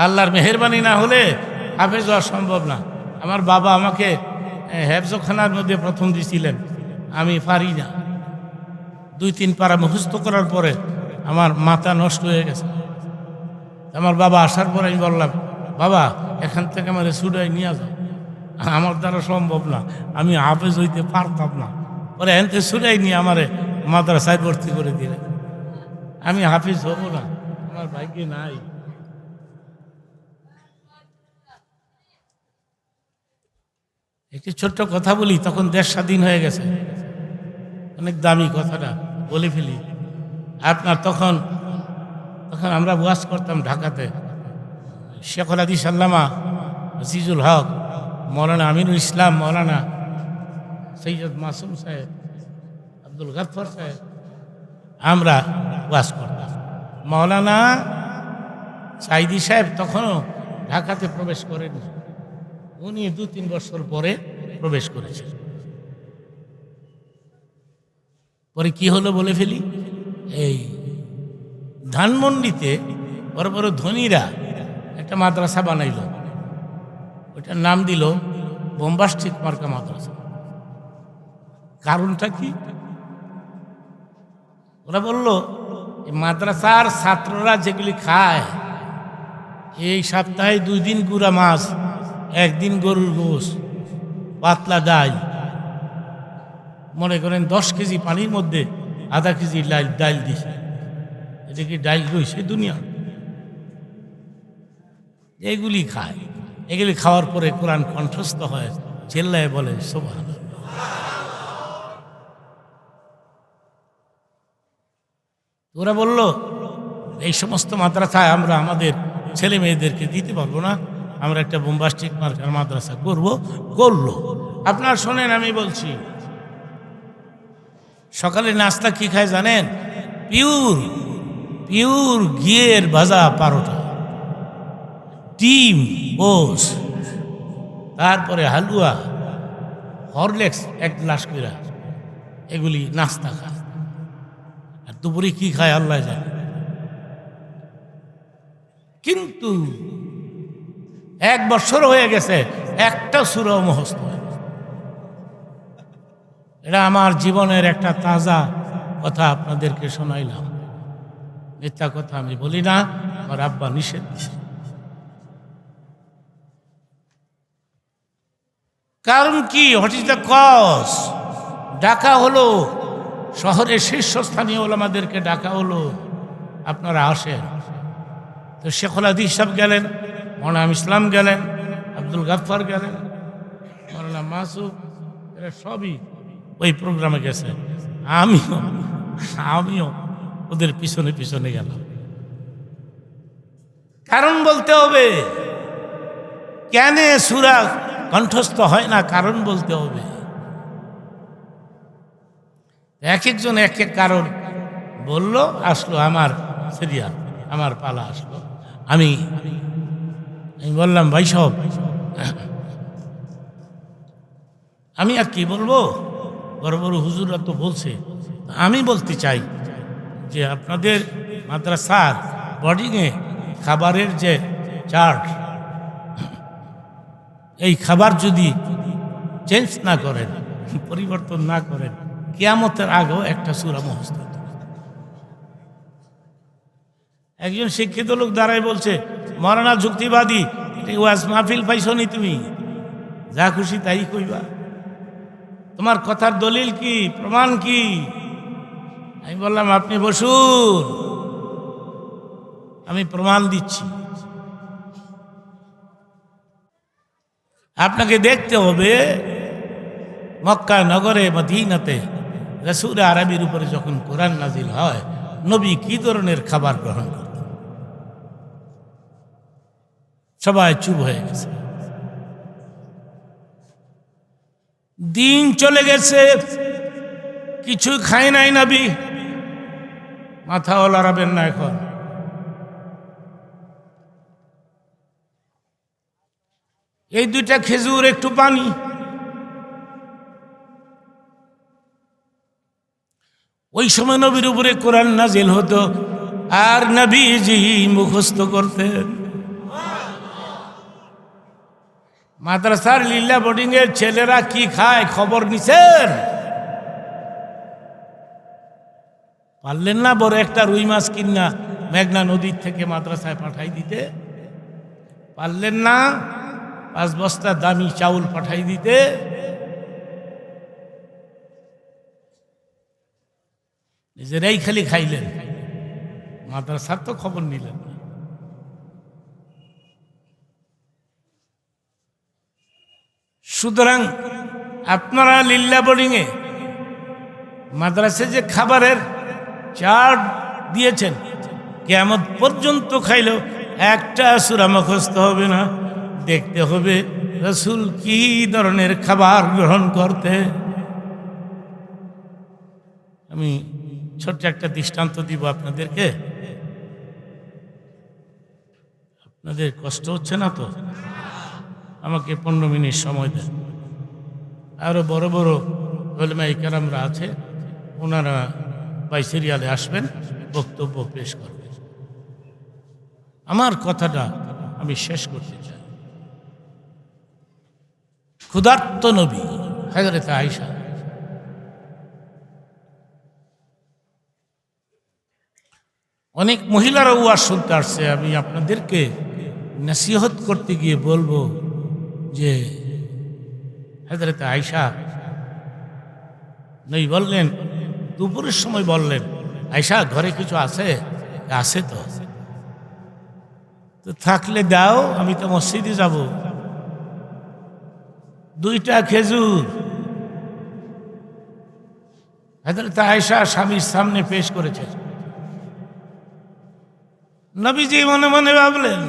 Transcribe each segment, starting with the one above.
আল্লাহর মেহেরবানি না হলে হাফেজ হওয়া সম্ভব না। আমার বাবা আমাকে হেফজখানার মধ্যে প্রথম দিয়েছিলেন, আমি পারি না। 2-3 পারা মুখস্থ করার পরে আমার মাথা নষ্ট হয়ে গেছে। আমার বাবা আসার পরে আমি বললাম, বাবা এখান থেকে আমার ছুটাই নিয়ে যাও, আমার দ্বারা সম্ভব না, আমি হাফেজ হইতে পারতাম না। পরে এখান থেকে ছুটাই নিয়ে আমার মাদ্রাসায় ভর্তি করে দিলেন। আমি হাফেজ হব না, আমার ভাগ্যে নাই। একটি ছোট্ট কথা বলি, তখন দেশ স্বাধীন হয়ে গেছে, অনেক দামি কথাটা বলে ফেলি। আপনার তখন আমরা ওয়াজ করতাম ঢাকাতে। শেখুল হাদিস আল্লামা আজিজুল হক, মৌলানা আমিনুল ইসলাম, মৌলানা সৈয়দ মাসুম সাহেব, আব্দুল গফফর সাহেব, আমরা ওয়াজ করতাম। মৌলানা সাইদি সাহেব তখনও ঢাকাতে প্রবেশ করেননি, উনি 2-3 বছর পরে প্রবেশ করেছেন। পরে কি হলো বলে ফেলি। এই ধানমন্ডিতে বড় বড় ধনীরা একটা মাদ্রাসা বানাইল, ওইটার নাম দিল বোম্বাস্টিক মার্কা মাদ্রাসা। কারণটা কি? ওরা বলল এই মাদ্রাসার ছাত্ররা যেগুলি খায়, এই সপ্তাহে 2 দিন গুঁড়া মাছ, 1 দিন গরুর গোশ, পাতলা ডাল, মনে করেন 10 কেজি পানির মধ্যে আধা কেজি ডাল দিছে। এটা কি ডাল রয়েছে দুনিয়া? এগুলি খায়, এগুলি খাওয়ার পরে কোরআন কণ্ঠস্থ হয়, চেল্লায় বলে সুবহানাল্লাহ। ওরা বলল এই সমস্ত মাদ্রাসায় আমরা আমাদের ছেলে মেয়েদেরকে দিতে পারবো না, আমরা একটা বোম্বাস্টিক মার্কার মাদ্রাসা করলো। আপনার শোনেন, আমি বলছি, সকালে নাস্তা কি খায় জানেন? পিওর ঘিয়ের ভাজা পারোটা, ডিম, গোস, তারপরে হালুয়া, হরলিক্স 1 গ্লাস করে, এগুলি নাস্তা খায়। আর দুপুরে কি খায় আল্লাহ জানে। কিন্তু 1 বছর হয়ে গেছে, একটা সূরা মুখস্থ হয়। এটা আমার জীবনের একটা তাজা কথা আপনাদেরকে শোনাইলাম, মিথ্যা কথা আমি বলি না, আমার আব্বা নিষেধ দিছে। কারণ কি? What is the cause? ডাকা হলো, শহরের শীর্ষস্থানীয় ওলামাদেরকে ডাকা হলো, আপনারা আসেন। তো শেখুল হাদিস সাহেব গেলেন, মৌলানা ইসলাম গেলেন, আব্দুল গফফর গেলেন, মৌলানা মাসুদ, এরা সবই ওই প্রোগ্রামে গেছে। আমিও ওদের পিছনে পিছনে গেলাম। কারণ বলতে হবে, কেন সূরা কণ্ঠস্থ হয় না, কারণ বলতে হবে। এক একজন এক এক কারণ বলল, আসলো আমার সিরিয়াল, আমার পালা আসলো। আমি বললাম, ভাই সব আমি আর কি বলবো, বড় বড় হুজুররা তো বলছে, আমি বলতে চাই যে আপনাদের মাদ্রাসার বোর্ডিংয়ে খাবারের যে চার্ট, এই খাবার যদি চেঞ্জ না করেন, পরিবর্তন না করেন, কিয়ামতের আগেও একটা সূরা মুখস্থ। একজন শিক্ষিত লোক দাঁড়ায় বলছে, মৌলানা যুক্তিবাদী, ওয়াজ মাহফিল পাইছো নি তুমি? যা খুশি তাই কইবা, তোমার কথার দলিল কি, প্রমাণ কি? আমি বললাম, আপনি বসুন, আমি প্রমাণ দিচ্ছি। আপনাকে দেখতে হবে মক্কা নগরে মদিনাতে রাসূল আরবির উপরে যখন কোরআন নাজিল হয়, নবী কি ধরনের খাবার গ্রহণ করতেন। সবাই চুপ হয়ে গেছে। দিন চলে গেছে, কিছু খায় নাই নবী, মাথাও লড়াবেন না এখন। এই 2টা খেজুর, একটু পানি। ওই সময় নবীর উপরে কোরআন নাজিল হতো, আর নবীজি মুখস্থ করতেন। মাদ্রাসার লিল্লা বোর্ডিং এর ছেলেরা কি খায় খবর নিছেন? পারলেন না বড় একটা রুই মাছ কিনা মেঘনা নদীর থেকে মাদ্রাসায় পাঠাই দিতে? পারলেন না 5 বস্তা দামি চাউল পাঠাই দিতে? নিজেরাই খালি খাইলেন, মাদ্রাসার তো খবর নিলেন না। সুতরাং আপনারা লিল্লা বোর্ডিংয়ে মাদ্রাসে যে খাবারের চার্ট দিয়েছেন, কিয়ামত পর্যন্ত খাইলেও একটা সূরা মুখস্থ হবে না। দেখতে হবে রাসূল কি ধরনের খাবার গ্রহণ করতে। আমি ছোট্ট একটা দৃষ্টান্ত দিব আপনাদেরকে। আপনাদের কষ্ট হচ্ছে না তো? আমাকে 15 মিনিট সময় দেন। আরো বড় বড় উলামায়ে কেরামরা আছে, ওনারা বাই সিরিয়ালে আসবেন, বক্তব্য পেশ করবেন। আমার কথাটা আমি শেষ করতে চাই। ক্ষুধার্ত নবী হযরত আয়েশা, অনেক মহিলারা ওয়াজ শুনতে আসছে। আমি আপনাদেরকে নসিহত করতে গিয়ে বলবো যে হযরত আয়েশা নবী বললেন, দুপুরের সময় বললেন, আয়েশা ঘরে কিছু আছে? আছে তো থাকলে দাও, আমি তো মসজিদে যাব। 2টা খেজুর হযরত আয়েশা স্বামীর সামনে পেশ করেছে। নবীজি মনে মনে ভাবলেন,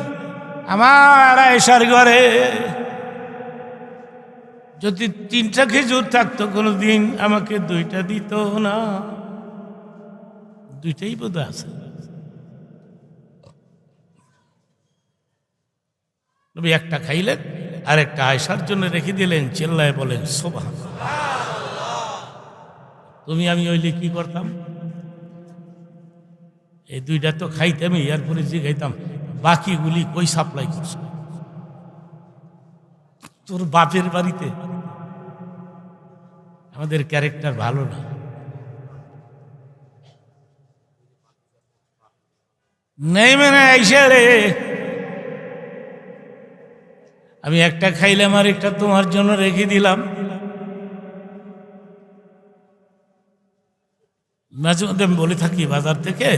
আমার আয়েশার ঘরে যদি 3টা খেজুর থাকতো কোনোদিন আমাকে 2টা দিত না। 2টাই বোধ আছে। নবী একটা খাইলেন আর একটা আয়েশার জন্য রেখে দিলেন। চিল্লায় বলেন সুবহানাল্লাহ। তুমি আমি হইলে কি করতাম? এই 2টা তো খাইতামই, এরপরে জিগাইতাম বাকিগুলি কই সাপ্লাই করছ? তোর বাপের বাড়িতে। আমাদের ক্যারেক্টার ভালো না। নেই মানে আইসা রে, আমি একটা খাইলাম আর একটা তোমার জন্য রেখে দিলাম। মাঝে মধ্যে আমি বলে থাকি, বাজার থেকে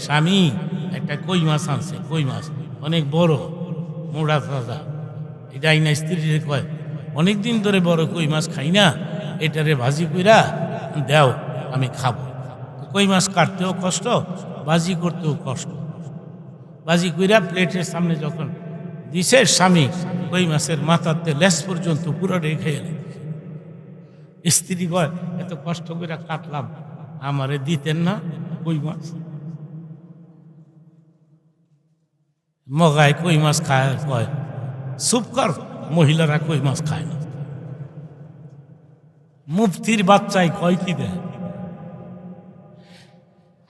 স্বামী একটা কই মাছ আনছে, কই মাছ অনেক বড়, মোড়া তাজা। এটা আইনা স্ত্রীরে কয়, অনেকদিন ধরে বড় কই মাছ খাই না, এটারে ভাজি কইরা দাও, আমি খাবো। কই মাছ কাটতেও কষ্ট, ভাজি করতেও কষ্ট। ভাজি কইরা প্লেটের সামনে যখন দিছে, স্বামী কই মাছের মাথাতে লেজ পর্যন্ত পুরো রেখে এলেন। স্ত্রী কয়, এত কষ্ট করে কাটলাম, আমারে দিতেন না কই মাছ? মগায় কই মাছ খায়, কয় চুপ কর, মহিলারা কই মাছ খায় না। মুফতির বাচ্চাই কয় কি দেয়?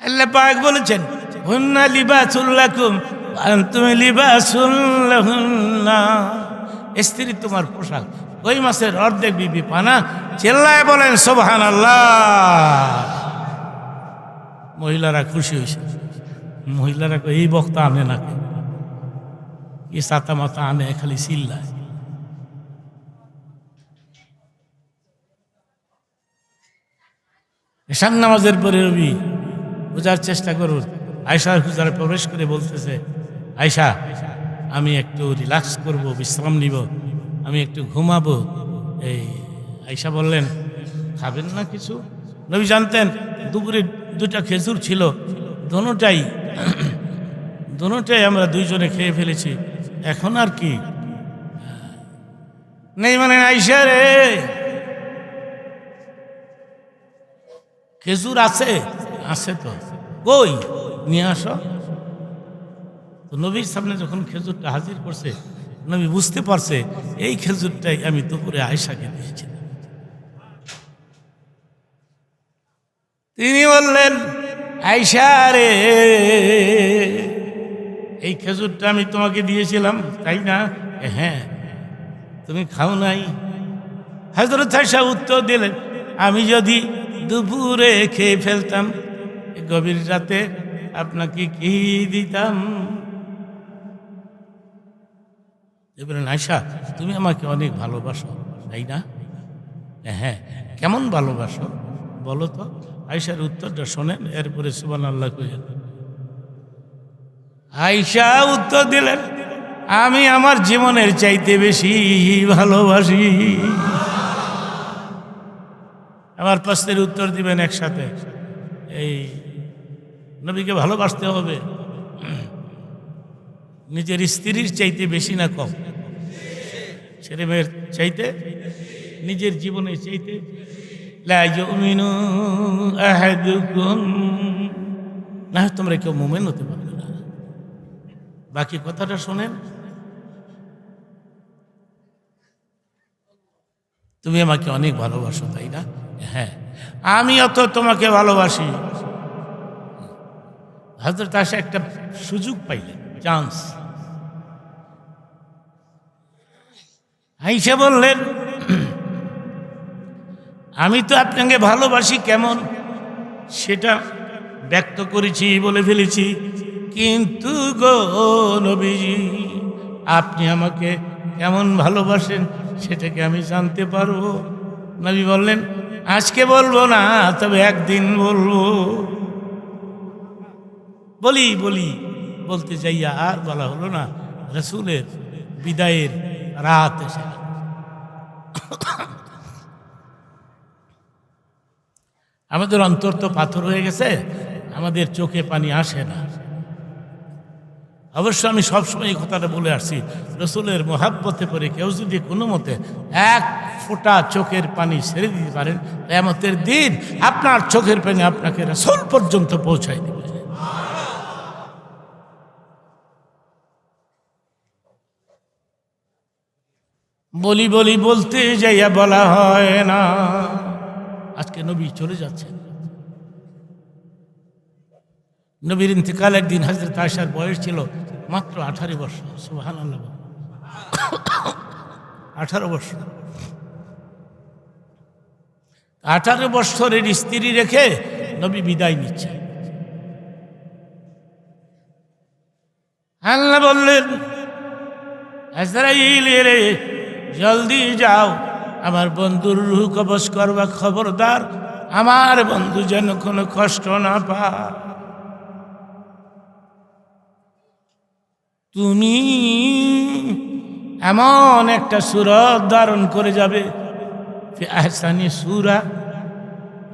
আল্লাহ পাক বলেছেন, হুন্না লিবাসুল লাকুম ওয়া আনতুম লিবাসুল লাহুন্না। স্ত্রী তোমার পোশাক। কই মাছের অর্ধেক বিবি পানা। চিল্লায় বলেন সুবহানাল্লাহ। মহিলারা খুশি হয়েছে। মহিলারা কয়, এই বক্তা আনে না, কি সাতা মাতা আনে, খালি চিল্লায়। ঈশান নামাজের পরে রবি বোঝার চেষ্টা করুন। আয়েশার হুজুরে প্রবেশ করে বলতেছে, আয়েশা আমি একটু রিল্যাক্স করব, বিশ্রাম নিব, আমি একটু ঘুমাবো। এই আয়েশা বললেন, খাবেন না কিছু? নবী জানতেন দুপুরে 2টা খেজুর ছিল, দোনোটাই আমরা 2 জনে খেয়ে ফেলেছি, এখন আর কি নেই মানে আয়েশা রে, খেজুর আছে? আছে তো, কই নিয়ে আসো। তো নবীর সামনে যখন খেজুরটা হাজির করছে, নবী বুঝতে পারছে এই খেজুরটাই আমি দুপুরে আয়েশাকে দিয়েছিলাম। তিনি বললেন, আয়েশা রে, এই খেজুরটা আমি তোমাকে দিয়েছিলাম তাই না? হ্যাঁ। তুমি খাও নাই? হযরত আয়েশা উত্তর দিলেন, আমি যদি দুপুরে খেয়ে ফেলতাম গভীর রাতে আপনাকে কি দিতাম? বললেন, আয়েশা তুমি আমাকে অনেক ভালোবাসো তাই না? হ্যাঁ। কেমন ভালোবাসো বলো তো? আয়েশার উত্তরটা শোনেন, এরপরে সুবহানাল্লাহ কইলেন। আয়েশা উত্তর দিলেন, আমি আমার জীবনের চাইতে বেশি ভালোবাসি। আমার প্রশ্নের উত্তর দিবেন একসাথে। এই নবীকে ভালোবাসতে হবে নিজের স্ত্রীর চাইতে বেশি না কম? ছেলে মেয়ের চাইতে, নিজের জীবনের চাইতে? লা ইউমিনু আহাদুকুম, না তোমরা কেউ মুমিন হতে পারবে না। বাকি কথাটা শোনেন, তুমি আমাকে অনেক ভালোবাসো তাই না? হ্যাঁ, আমিও তো তোমাকে ভালোবাসি। হযরত আয়েশা একটা সুযোগ পাইলেন, চান্স। আয়েশা বললেন, আমি তো আপনাকে ভালোবাসি কেমন সেটা ব্যক্ত করেছি, বলে ফেলেছি, কিন্তু গো নবীজি আপনি আমাকে কেমন ভালোবাসেন সেটাকে আমি জানতে পারবো? নবী বললেন, আজকে বলবো না, তবে একদিন বলবো। বলতে যাইয়া আর বলা হলো না। রাসূলের বিদায়ের রাত এসে গেল। আমাদের অন্তর তো পাথর হয়ে গেছে, আমাদের চোখে পানি আসে না। অবশ্য আমি সবসময় এই কথাটা বলে আসছি, রাসূলের মোহাব্বতে পড়ে কেউ যদি কোনো মতে এক ফোঁটা চোখের পানি ছেড়ে দিতে পারেন, কিয়ামতের দিন আপনার চোখের পানি আপনাকে রাসূল পর্যন্ত পৌঁছায় দেবে। বলতে যাইয়া বলা হয় না। আজকে নবী চলে যাচ্ছেন। নবীর ইন্তেকালের দিন হযরত আয়েশার বয়স ছিল মাত্র 18 বছর। সুবহানাল্লাহ, 18 বছর। 18 বছরের স্ত্রী রেখে নবী বিদায় নিচ্ছে। আল্লাহ বললেন, আজরাইল রে জলদি যাও, আমার বন্ধুর রূহ কবজ করবা, খবরদার আমার বন্ধু যেন কোনো কষ্ট না পায়। তুমি এমন একটা সূরত ধারণ করে যাবে, ফি আহসানি সূরা,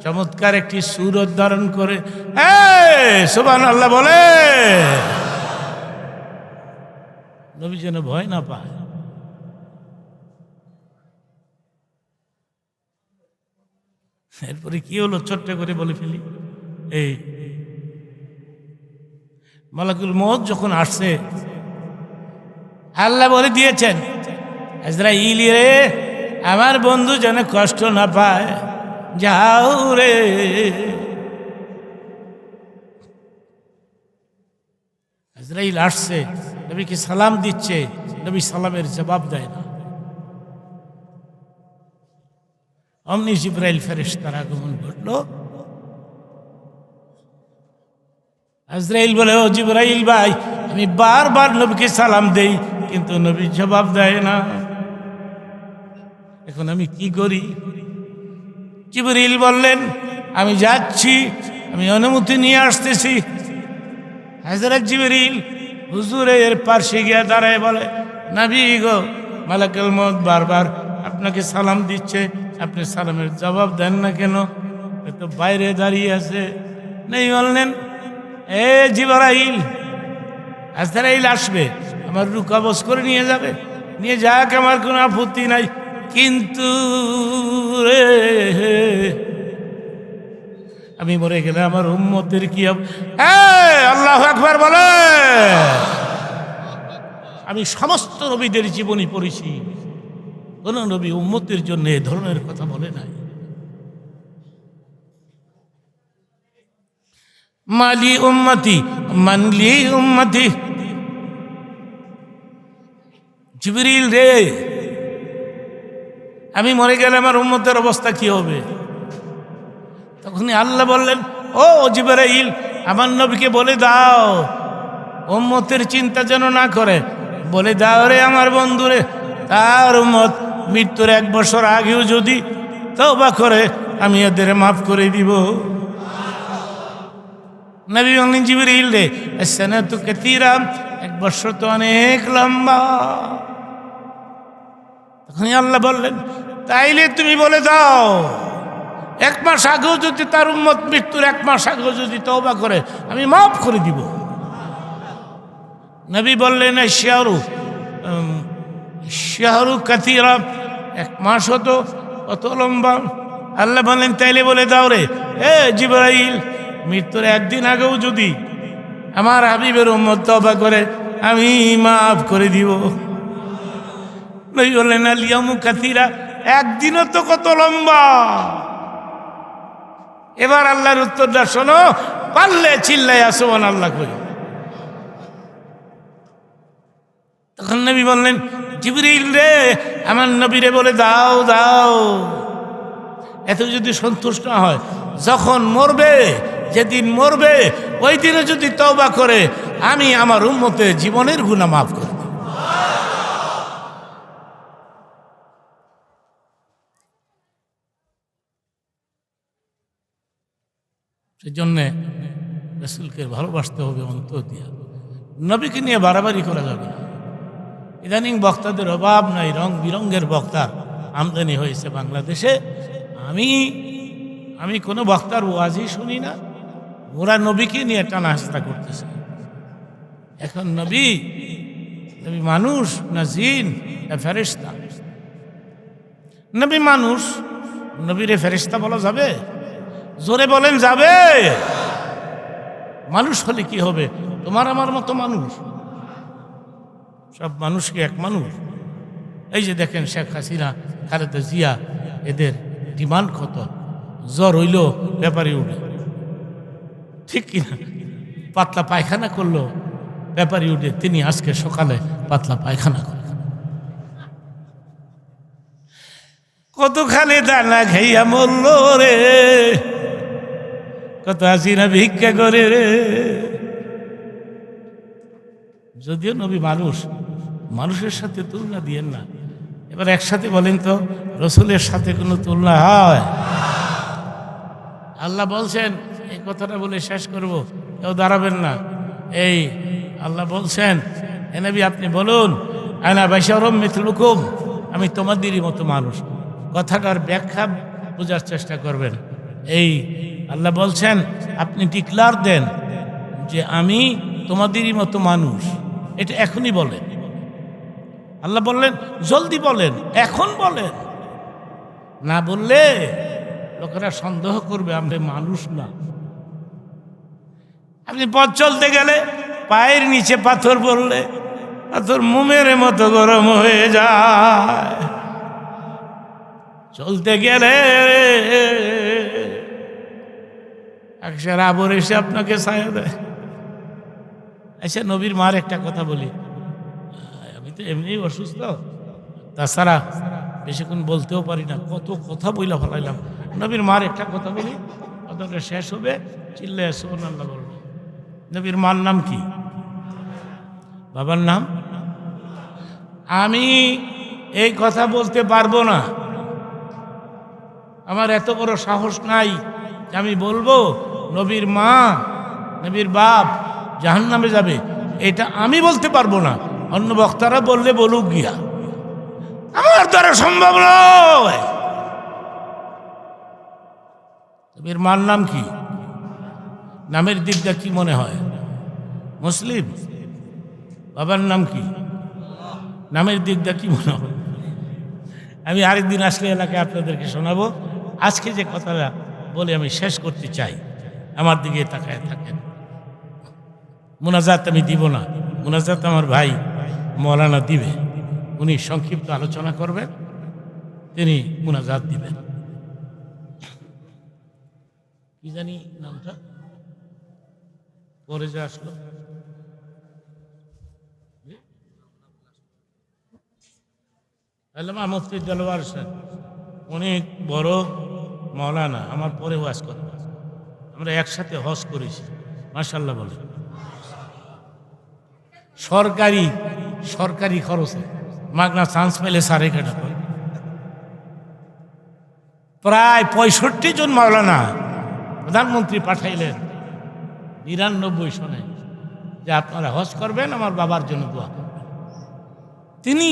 চমৎকার একটি সূরত ধারণ করে। সুবহানাল্লাহ বলে, নবী যেন ভয় না পায়। এরপরে কি হলো ছোট্ট করে বলে ফেলি। এই মালাকুল মউত যখন আসছে, আল্লাহ বলে দিয়েছেন, আজরাইল রে আমার বন্ধু যেন কষ্ট না পায়, যাও রে। আজরাইল আসছে, নবীকে সালাম দিচ্ছে, নবী সালামের জবাব দেয় না। অমনি জিবরাইল ফেরেশতার আগমন ঘটলো। আজরাইল বলে, ও জিবরাইল ভাই, আমি বারবার নবীকে সালাম দেই কিন্তু নবী জবাব দেয় না, এখন আমি কি করি? জিবরাইল বললেন, আমি যাচ্ছি, আমি অনুমতি নিয়ে আসতেছি। হযরত জিবরাইল হুজুরের পাশে গিয়ে দাঁড়ায় বলে, নবী গো, মালাকুল মউত বারবার আপনাকে সালাম দিচ্ছে, আপনি সালামের জবাব দেন না কেন? তো বাইরে দাঁড়িয়ে আছে। নেই বললেন, এ জিবরাইল, আজরাইল আসবে, আমার রূহ কবজ করে নিয়ে যাবে, নিয়ে যাক, আমার কোনো আপত্তি নাই, কিন্তু রে আমি মরে গেলে আমার উম্মতের কি হবে? আল্লাহু আকবার বলে। আমি সমস্ত নবীদের জীবনী পড়েছি, কোন নবী উম্মতের জন্য এ ধরনের কথা বলে নাই। মালি উম্মতি মানলি উম্মতি। জিবরিল রে, আমি মরে গেলে আমার উম্মতের অবস্থা কি হবে? তখনই আল্লাহ বললেন, ও জিবরাইল, আমার নবীকে বলে দাও উম্মতের চিন্তা যেন না করে, বলে দাও রে আমার বন্ধুরে, তার উম্মত মৃত্যুর 1 বছর আগেও যদি তওবা করে আমি এদের মাফ করে দিব। নবী বললেন, জিবরাইল রে, সানাতু কাসীরা, 1 বছর তো অনেক লম্বা। তখনই আল্লাহ বললেন, তাইলে তুমি বলে দাও 1 মাস আগেও যদি তার উম্মত মৃত্যুর 1 মাস আগেও যদি তওবা করে আমি মাফ করে দিব। নবী বললেন, শাহরু কাসীরা, 1 মাস হতো কত লম্বা। আল্লাহ বললেন, তাইলে বলে দাও রে এ জিবরাইল, মৃত্যুর 1 দিন আগেও যদি আমার হাবিবের উম্মত তওবা করে আমি মাফ করে দিব। নবী বললেন, আল ইয়াউমু কাসীরা, 1 দিনও তো কত লম্বা। এবার আল্লাহর উত্তরটা শোনো, পারলে চিল্লাইয়া সুবহানাল্লাহ কই। তখন নবী বললেন, জিবরিল রে, আমার নবীরে বলে দাও দাও, এত যদি সন্তুষ্ট না হয়, যখন মরবে, যেদিন মরবে ওই দিনে যদি তওবা করে আমি আমার উম্মতের জীবনের গুনাহ মাফ করে দেব। সেই জন্যে রাসূলকে ভালোবাসতে হবে অন্তর দিয়া। নবীকে নিয়ে বাড়াবাড়ি করা যাবে না। ইদানিং বক্তাদের অভাব নাই, রং বিরঙ্গের বক্তা আমদানি হয়েছে বাংলাদেশে। আমি কোনো বক্তার ওয়াজই শুনি না, ওরা নবীকে নিয়ে টানা হাসতা করতেছে। এখন নবী মানুষ না জিন না ফেরেশতা? নবী মানুষ, নবীরে ফেরেশতা বলা যাবে? জোরে বলেন যাবে? মানুষ হলে কি হবে? তোমার আমার মতো মানুষ, সব মানুষকে এক মানুষ। এই যে দেখেন শেখ হাসিনা, খালেদা জিয়া, এদের ডিমান্ড কত? জ্বর হইল ব্যাপারে উঠে, ঠিক কিনা? পাতলা পায়খানা করলো ব্যাপারে উঠে, তিনি আজকে সকালে পাতলা পায়খানা করলেন। কত খালে দানা খাইয়া মরল রে, কত হাসিনা ভিক্ষা করে রে। যদিও নবী মানুষ, মানুষের সাথে তুলনা দিয়েন না। এবার একসাথে বলেন তো, রসুলের সাথে কোনো তুলনা হয়? আল্লাহ বলছেন, এই কথাটা বলে শেষ করব, কেউ দাঁড়াবেন না। এই আল্লাহ বলছেন, এ নবী আপনি বলুন, আনা বাশারুম মিথলুকুম, আমি তোমাদেরই মতো মানুষ। কথাটার ব্যাখ্যা বোঝার চেষ্টা করবেন। এই আল্লাহ বলছেন, আপনি ডিক্লার দেন যে আমি তোমাদেরই মতো মানুষ। এটা এখনই বলেন। আল্লাহ বললেন জলদি বলেন, এখন বলেন। না বললে লোকেরা সন্দেহ করবে আমরা মানুষ না। আপনি পথ চলতে গেলে পায়ের নিচে পাথর পড়লে পাথর মোমের মতো গরম হয়ে যায়। চলতে গেলে একসার আবর এসে আপনাকে ছায়া দেয়। আচ্ছা, নবীর মার একটা কথা বলি, আমি তো এমনি অসুস্থ, তাছাড়া বেশিক্ষণ বলতেও পারি না, কত কথা বইলা ফেলাইলাম। নবীর মার একটা কথা বলি, কথাটা শেষ হবে, চিল্লায় সুবহানাল্লাহ বলবে। নবীর মার নাম কি? বাবার নাম? আমি এই কথা বলতে পারবো না, আমার এত বড় সাহস নাই যে আমি বলবো নবীর মা, নবীর বাপ জাহান্নামে যাবে। এটা আমি বলতে পারবো না, অন্য বক্তারা বললে বলুক গিয়া, আমার দ্বারা সম্ভব নয়। নবীর মার নাম কি? নামের দিকটা কি মনে হয়? মুসলিম। বাবার নাম কি? নামের দিকটা কি মনে হয়? আমি আরেকদিন আসলে এলাকায় আপনাদেরকে শোনাবো। আজকে যে কথাটা বলে আমি শেষ করতে চাই, আমার দিকে তাকায় থাকেন। মুনাজাত আমি দিব না, মুনাজাত আমার ভাই মৌলানা দিবে। উনি সংক্ষিপ্ত আলোচনা করবেন, তিনি মুনাজাত দিবেন। কি জানি নামটা পরে যে আসলো, আল্লামা মুফতি দেলোয়ার হোসেন। অনেক বড় মাওলানা, আমার পরে ওয়াজ করে। আমরা একসাথে হজ করেছি, মাশাআল্লাহ বলে। সরকারি খরচে মাগনা চান্স পেলে সাড়ে কাটা করে। প্রায় 65 জন মাওলানা প্রধানমন্ত্রী পাঠাইলেন 99 সনে, যে আপনারা হজ করবেন, আমার বাবার জন্য দোয়া করবেন। তিনি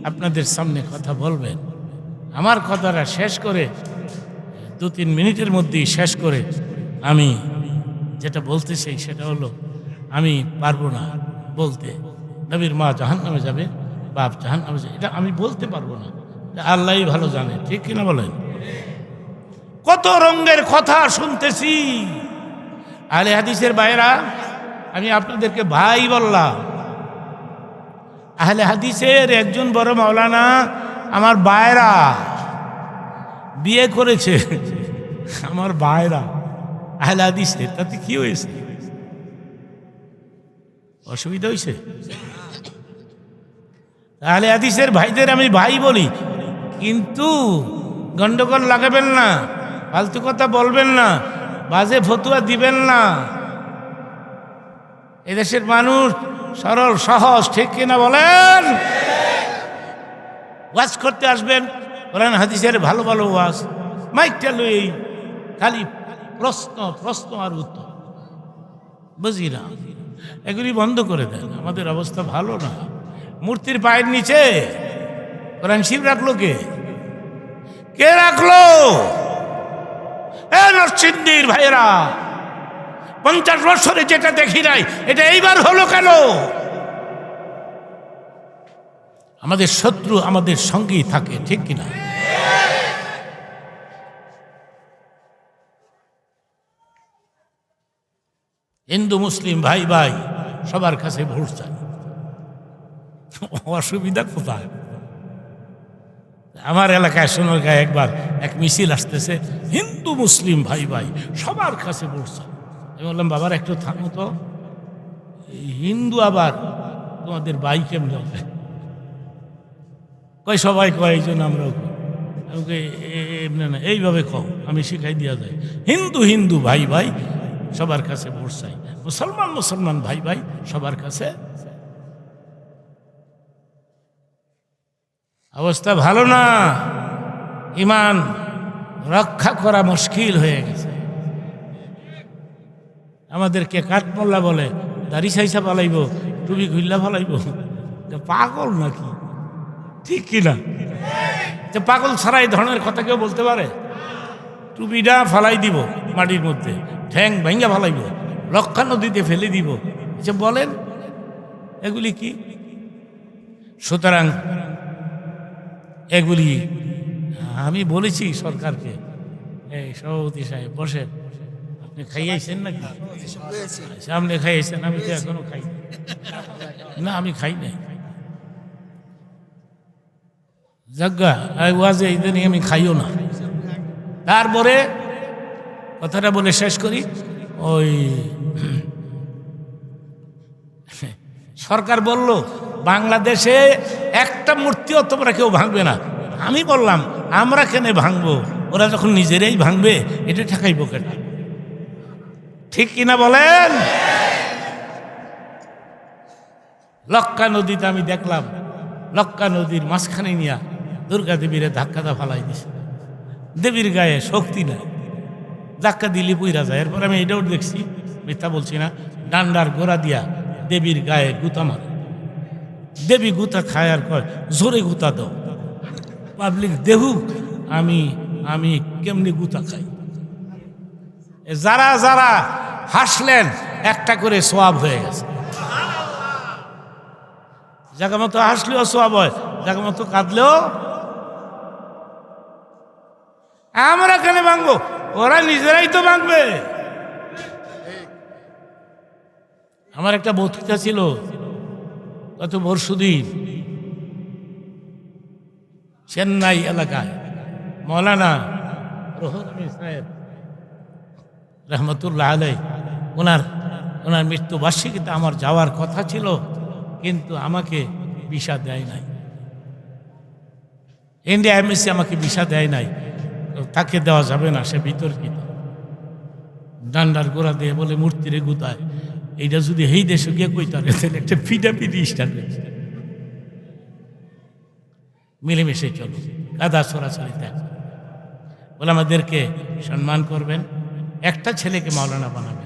আপনাদের সামনে কথা বলবেন। আমার কথাটা শেষ করে 2-3 মিনিটের মধ্যেই শেষ করে আমি যেটা বলতে চাই সেটা হলো, আমি পারবো না বলতে নবীর মা জাহান্নামে যাবে, বাপ জাহান্নামে যাবে, এটা আমি বলতে পারবো না, আল্লাহই ভালো জানে, ঠিক কিনা বলেন? কত রঙের কথা শুনতেছি। আহলে হাদিসের ভাইরা, আমি আপনাদেরকে ভাই বললাম। আহলে হাদিসের একজন বড় মাওলানা আমার ভাইরা বিয়ে করেছে, আমার ভাইরা আহলে হাদিসের, তাতে কি হয়েছে? অসুবিধা হয়েছে? আহলে হাদিসের ভাইদের আমি ভাই বলি, কিন্তু গন্ডগোল লাগাবেন না, ফালতু কথা বলবেন না, বাজে ফতুয়া দিবেন না। এদেশের মানুষ সরল সহজ, ঠিক কিনা বলেন? ওয়াজ করতে আসবেন, কোরআন হাদিসের ভালো ভালো ওয়াজ, মাইকটা লই খালি প্রশ্ন আর উত্তর, বুঝি না, এগুলি বন্ধ করে দেন। আমাদের অবস্থা ভালো না। মূর্তির পায়ের নিচে কোরআন শরীফ রাখলো কে রাখলো? নরসিংদীর ভাইয়েরা, 50 বছরে যেটা দেখি নাই, এটা এইবার হলো কেন? আমাদের শত্রু আমাদের সঙ্গেই থাকে, ঠিক কিনা? হিন্দু মুসলিম ভাই ভাই সবার কাছে ভোট চাই, অসুবিধা কোথায়? আমার এলাকায় সোনারগাঁয়ে একবার এক মিছিল আসতেছে, হিন্দু মুসলিম ভাই ভাই সবার কাছে ভোট চাই। আমি বললাম, বাবার একটু থামো তো, হিন্দু আবার তোমাদের ভাই কেমন হবে? কয় সবাই কয়, এই জন্য আমরাও কই। এমনি না, এইভাবে কও, আমি শিখাই দেওয়া যায়। হিন্দু ভাই ভাই সবার কাছে ভোট চাই, মুসলমান ভাই ভাই সবার কাছে। অবস্থা ভালো না, ইমান রক্ষা করা মুশকিল হয়ে গেছে। আমাদেরকে কাঠমোল্লা বলে, দাড়ি সাইসা পালাইব, টুপি ঘুরলা ফালাইব, পাগল নাকি? ঠিক কিনা? যে পাগল ছাড়া এই ধরনের কথা কেউ বলতে পারে? টুপিটা ফালাই দিব মাটির মধ্যে, ঠ্যাং ভেঙ্গা ফালাইব, লক্ষা নদীতে ফেলে দিব, যে বলেন এগুলি কি? সুতরাং এগুলি আমি বলেছি সরকারকে, এই সভাপতি সাহেব বসেন, আপনি খাইয়েছেন নাকি? সামনে খাইয়েছেন, আমি তো এখনো খাই না, আমি খাই নাই। জাগা ওয়াজে ইদানিং আমি খাইও না। তারপরে কথাটা বলে শেষ করি। ওই সরকার বলল বাংলাদেশে একটা মূর্তিও তোমরা কেউ ভাঙবে না। আমি বললাম, আমরা কেন ভাঙবো? ওরা যখন নিজেরাই ভাঙবে, এটা ঠেকাইব কেন? ঠিক কিনা বলেন? লক্কা নদীতে আমি দেখলাম, লক্কা নদীর মাঝখানে নিয়া দুর্গা দেবীরে ধাক্কাটা ফালাই দিছে। দেবীর গায়ে শক্তি নাই, ধাক্কা দিলি পুইরা যায়। এরপর আমি এটাও দেখছি, মিথ্যা বলছি না, ডান্ডার গোড়া দিয়া দেবীর গায়ে গুতা মারে। দেবী গুতা খায় আর কয়, জোরে গুতা দাও, পাবলিক দেখুক আমি কেমনি গুতা খাই। যারা যারা হাসলেন, একটা করে সোয়াব হয়ে গেছে। জায়গা মতো হাসলেও সোয়াব হয়, জায়গা মতো কাঁদলেও। আমরা কেন ভাঙবো? ওরা নিজেরাই তো ভাঙবে। আমার একটা বক্তৃতা ছিল গত পরশুদিন চেন্নাই এলাকায়, মৌলানা রুহুল আমিন সাহেব রহমতুল্লাহ আলাই, ওনার মৃত্যুবার্ষিকীতে আমার যাওয়ার কথা ছিল, কিন্তু আমাকে ভিসা দেয় নাই। ইন্ডিয়া এমএসসি আমাকে ভিসা দেয় নাই, তাকে দেওয়া যাবে না, সে বিতর্কিত। ডান্ডার গোড়া দিয়ে বলে মূর্তিরে গুতায়, এইটা যদি এই দেশে গিয়ে কইতারে তাহলে একটা পিটাপিটি স্টার্ট হয়েছে। মিলেমিশে চলো, কাদা ছড়াছড়ি ত্যাগ বলে আমাদেরকে সম্মান করবেন, একটা ছেলেকে মাওলানা বানাবেন।